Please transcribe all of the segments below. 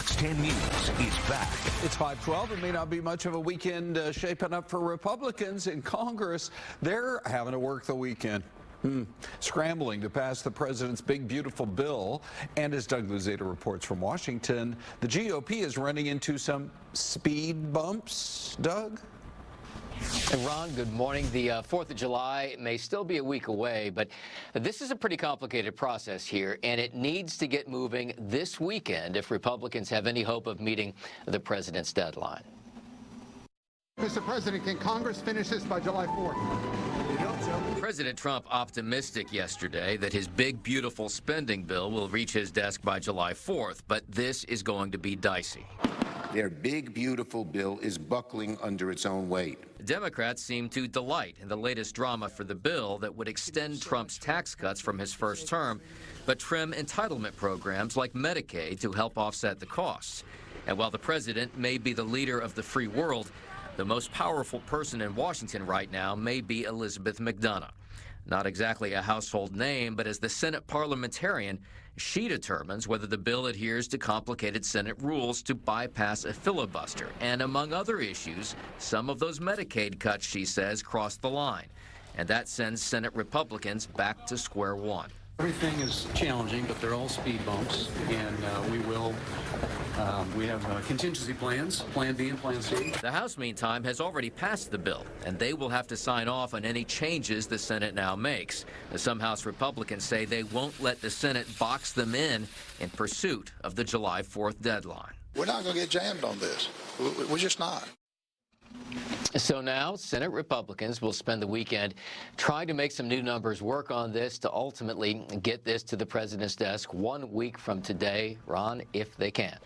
Fox 10 News is back. It's 5:12. It may not be much of a weekend shaping up for Republicans in Congress. They're having to work the weekend. Scrambling to pass the president's big, beautiful bill. And as Doug Luzader reports from Washington, the GOP is running into some speed bumps. Doug? And Ron, good morning. The 4th of July may still be a week away, but this is a pretty complicated process here, and it needs to get moving this weekend if Republicans have any hope of meeting the president's deadline. Mr. President, can Congress finish this by July 4th? You don't, so. President Trump optimistic yesterday that his big, beautiful spending bill will reach his desk by July 4th, but this is going to be dicey. Their big, beautiful bill is buckling under its own weight. Democrats seem to delight in the latest drama for the bill that would extend Trump's tax cuts from his first term, but trim entitlement programs like Medicaid to help offset the costs. And while the president may be the leader of the free world, the most powerful person in Washington right now may be Elizabeth McDonough. Not exactly a household name, but as the Senate parliamentarian, she determines whether the bill adheres to complicated Senate rules to bypass a filibuster. And among other issues, some of those Medicaid cuts, she says, cross the line. And that sends Senate Republicans back to square one. Everything is challenging, but they're all speed bumps, and we have contingency plans, Plan B and Plan C. The House, meantime, has already passed the bill, and they will have to sign off on any changes the Senate now makes. Some House Republicans say they won't let the Senate box them in pursuit of the July 4th deadline. We're not going to get jammed on this. We're just not. So now Senate Republicans will spend the weekend trying to make some new numbers, work on this to ultimately get this to the president's desk 1 week from today, Ron, if they can.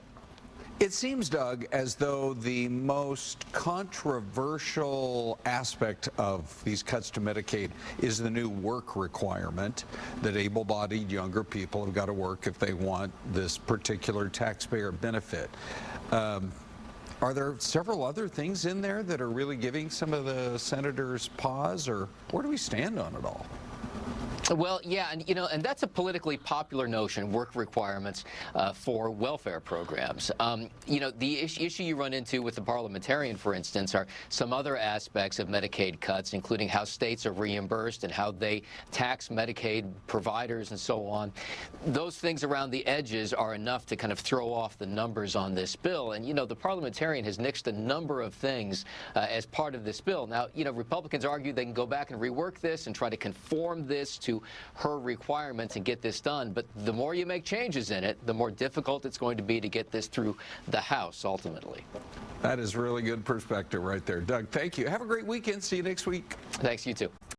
It seems, Doug, as though the most controversial aspect of these cuts to Medicaid is the new work requirement that able-bodied younger people have got to work if they want this particular taxpayer benefit. Are there several other things in there that are really giving some of the senators pause, or where do we stand on it all? Well, yeah, and that's a politically popular notion, work requirements for welfare programs. The issue you run into with the parliamentarian, for instance, are some other aspects of Medicaid cuts, including how states are reimbursed and how they tax Medicaid providers and so on. Those things around the edges are enough to kind of throw off the numbers on this bill. And, the parliamentarian has nixed a number of things as part of this bill. Now, Republicans argue they can go back and rework this and try to conform this to her requirements and get this done. But the more you make changes in it, the more difficult it's going to be to get this through the House ultimately. That is really good perspective right there. Doug, thank you. Have a great weekend. See you next week. Thanks, you too.